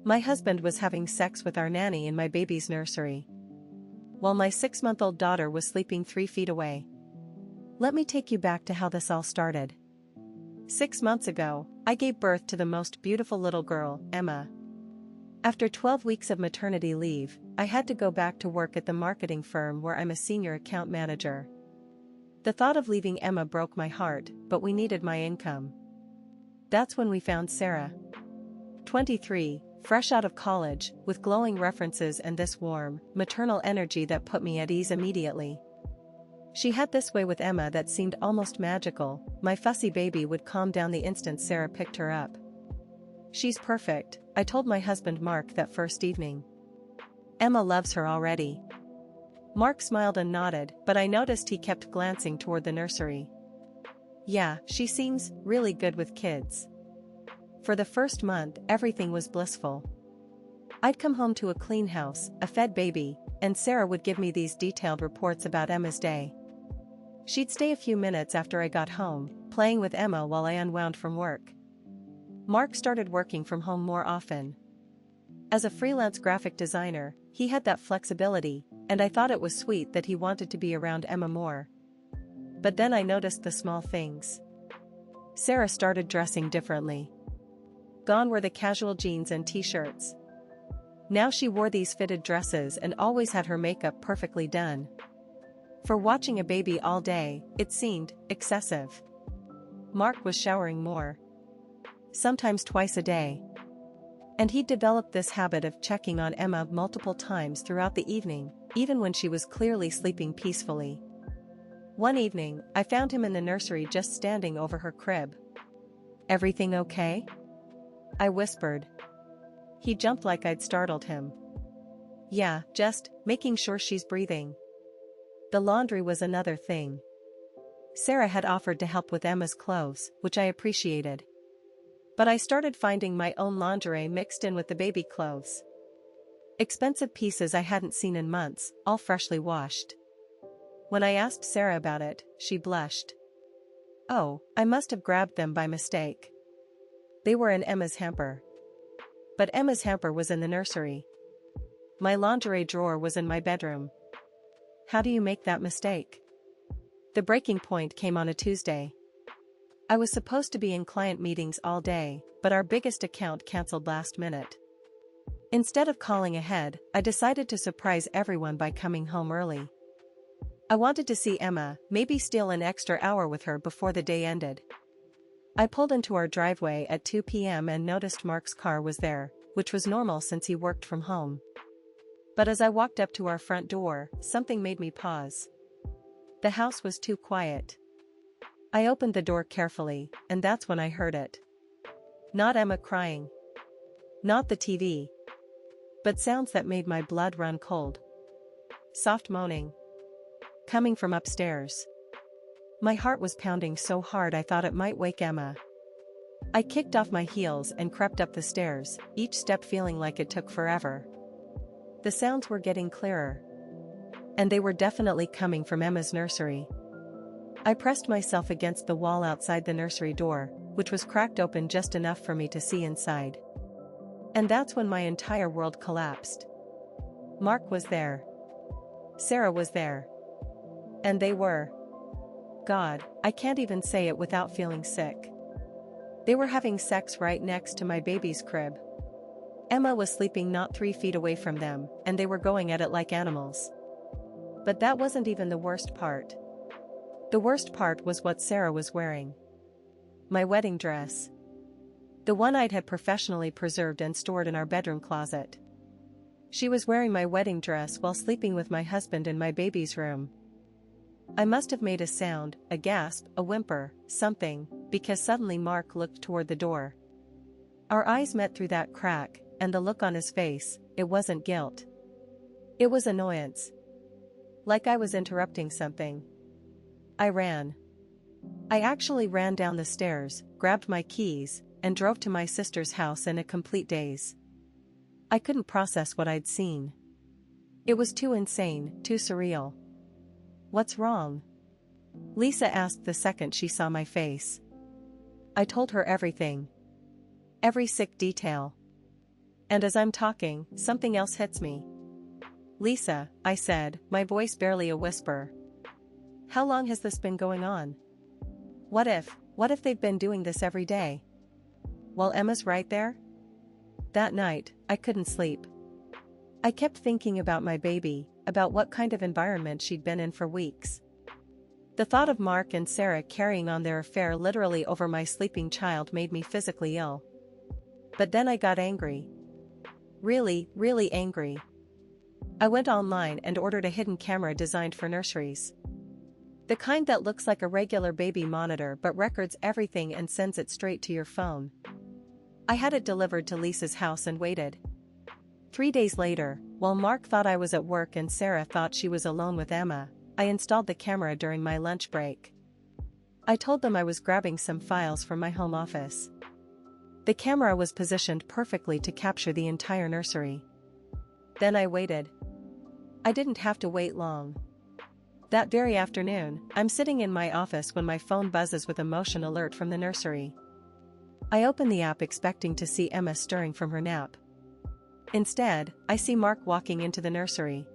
My husband was having sex with our nanny in my baby's nursery, while my 6-month-old daughter was sleeping 3 feet away. Let me take you back to how this all started. 6 months ago, I gave birth to the most beautiful little girl, Emma. After 12 weeks of maternity leave, I had to go back to work at the marketing firm where I'm a senior account manager. The thought of leaving Emma broke my heart, but we needed my income. That's when we found Sarah. 23, fresh out of college, with glowing references and this warm, maternal energy that put me at ease immediately. She had this way with Emma that seemed almost magical. My fussy baby would calm down the instant Sarah picked her up. She's perfect, I told my husband Mark that first evening. Emma loves her already. Mark smiled and nodded, but I noticed he kept glancing toward the nursery. Yeah, she seems really good with kids. For the first month, everything was blissful. I'd come home to a clean house, a fed baby, and Sarah would give me these detailed reports about Emma's day. She'd stay a few minutes after I got home, playing with Emma while I unwound from work. Mark started working from home more often. As a freelance graphic designer, he had that flexibility, and I thought it was sweet that he wanted to be around Emma more. But then I noticed the small things. Sarah started dressing differently. Gone were the casual jeans and t-shirts. Now she wore these fitted dresses and always had her makeup perfectly done. For watching a baby all day, it seemed excessive. Mark was showering more. Sometimes twice a day. And he'd developed this habit of checking on Emma multiple times throughout the evening, even when she was clearly sleeping peacefully. One evening, I found him in the nursery just standing over her crib. "Everything okay?" I whispered. He jumped like I'd startled him. "Yeah, just making sure she's breathing." The laundry was another thing. Sarah had offered to help with Emma's clothes, which I appreciated. But I started finding my own lingerie mixed in with the baby clothes. Expensive pieces I hadn't seen in months, all freshly washed. When I asked Sarah about it, she blushed. "Oh, I must have grabbed them by mistake. They were in Emma's hamper." But Emma's hamper was in the nursery. My lingerie drawer was in my bedroom. How do you make that mistake? The breaking point came on a Tuesday. I was supposed to be in client meetings all day, but our biggest account canceled last minute. Instead of calling ahead, I decided to surprise everyone by coming home early. I wanted to see Emma, maybe steal an extra hour with her before the day ended. I pulled into our driveway at 2 p.m. and noticed Mark's car was there, which was normal since he worked from home. But as I walked up to our front door, something made me pause. The house was too quiet. I opened the door carefully, and that's when I heard it. Not Emma crying. Not the TV. But sounds that made my blood run cold. Soft moaning. Coming from upstairs. My heart was pounding so hard I thought it might wake Emma. I kicked off my heels and crept up the stairs, each step feeling like it took forever. The sounds were getting clearer. And they were definitely coming from Emma's nursery. I pressed myself against the wall outside the nursery door, which was cracked open just enough for me to see inside. And that's when my entire world collapsed. Mark was there. Sarah was there. And they were. God, I can't even say it without feeling sick. They were having sex right next to my baby's crib. Emma was sleeping not 3 feet away from them, and they were going at it like animals. But that wasn't even the worst part. The worst part was what Sarah was wearing. My wedding dress. The one I'd had professionally preserved and stored in our bedroom closet. She was wearing my wedding dress while sleeping with my husband in my baby's room. I must have made a sound, a gasp, a whimper, something, because suddenly Mark looked toward the door. Our eyes met through that crack, and the look on his face, it wasn't guilt. It was annoyance. Like I was interrupting something. I ran. I actually ran down the stairs, grabbed my keys, and drove to my sister's house in a complete daze. I couldn't process what I'd seen. It was too insane, too surreal. "What's wrong?" Lisa asked the second she saw my face. I told her everything. Every sick detail. And as I'm talking, something else hits me. "Lisa," I said, my voice barely a whisper. "How long has this been going on? What if they've been doing this every day? While Emma's right there?" That night, I couldn't sleep. I kept thinking about my baby, about what kind of environment she'd been in for weeks. The thought of Mark and Sarah carrying on their affair literally over my sleeping child made me physically ill. But then I got angry. Really, really angry. I went online and ordered a hidden camera designed for nurseries. The kind that looks like a regular baby monitor but records everything and sends it straight to your phone. I had it delivered to Lisa's house and waited. 3 days later, while Mark thought I was at work and Sarah thought she was alone with Emma, I installed the camera during my lunch break. I told them I was grabbing some files from my home office. The camera was positioned perfectly to capture the entire nursery. Then I waited. I didn't have to wait long. That very afternoon, I'm sitting in my office when my phone buzzes with a motion alert from the nursery. I open the app expecting to see Emma stirring from her nap. Instead, I see Mark walking into the nursery.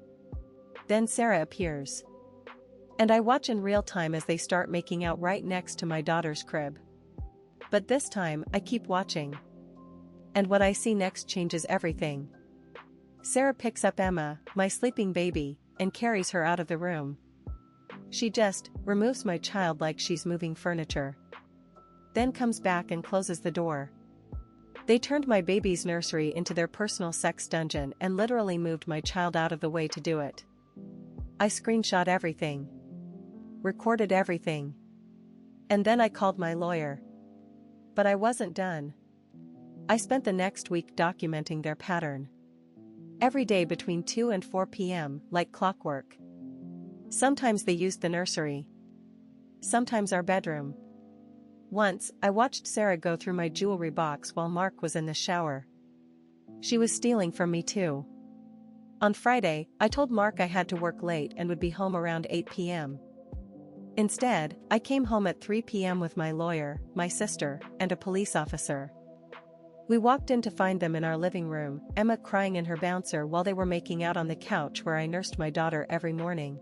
Then Sarah appears. And I watch in real time as they start making out right next to my daughter's crib. But this time, I keep watching. And what I see next changes everything. Sarah picks up Emma, my sleeping baby, and carries her out of the room. She just removes my child like she's moving furniture. Then comes back and closes the door. They turned my baby's nursery into their personal sex dungeon and literally moved my child out of the way to do it. I screenshot everything. Recorded everything. And then I called my lawyer. But I wasn't done. I spent the next week documenting their pattern. Every day between 2 and 4 p.m., like clockwork. Sometimes they used the nursery. Sometimes our bedroom. Once, I watched Sarah go through my jewelry box while Mark was in the shower. She was stealing from me too. On Friday, I told Mark I had to work late and would be home around 8 p.m. Instead, I came home at 3 p.m. with my lawyer, my sister, and a police officer. We walked in to find them in our living room, Emma crying in her bouncer while they were making out on the couch where I nursed my daughter every morning.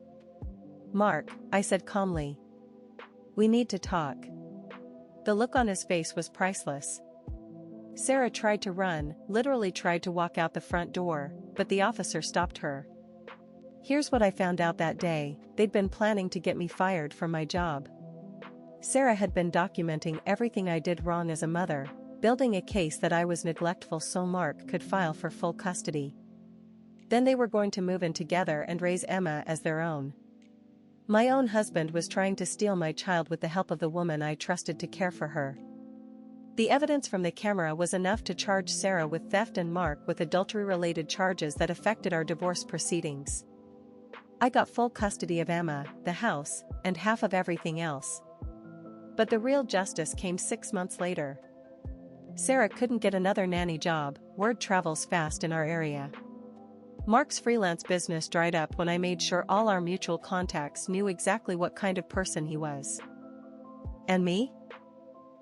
"Mark," I said calmly. "We need to talk." The look on his face was priceless. Sarah tried to run, literally tried to walk out the front door, but the officer stopped her. Here's what I found out that day: they'd been planning to get me fired from my job. Sarah had been documenting everything I did wrong as a mother, building a case that I was neglectful so Mark could file for full custody. Then they were going to move in together and raise Emma as their own. My own husband was trying to steal my child with the help of the woman I trusted to care for her. The evidence from the camera was enough to charge Sarah with theft and Mark with adultery-related charges that affected our divorce proceedings. I got full custody of Emma, the house, and half of everything else. But the real justice came 6 months later. Sarah couldn't get another nanny job, word travels fast in our area. Mark's freelance business dried up when I made sure all our mutual contacts knew exactly what kind of person he was. And me?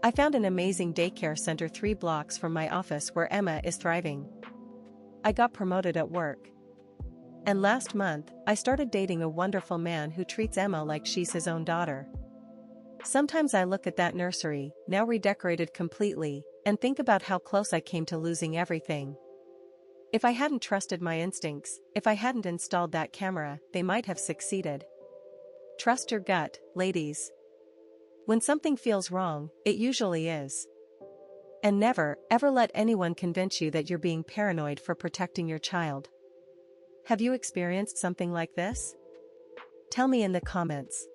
I found an amazing daycare center 3 blocks from my office where Emma is thriving. I got promoted at work. And last month, I started dating a wonderful man who treats Emma like she's his own daughter. Sometimes I look at that nursery, now redecorated completely, and think about how close I came to losing everything. If I hadn't trusted my instincts, if I hadn't installed that camera, they might have succeeded. Trust your gut, ladies. When something feels wrong, it usually is. And never, ever let anyone convince you that you're being paranoid for protecting your child. Have you experienced something like this? Tell me in the comments.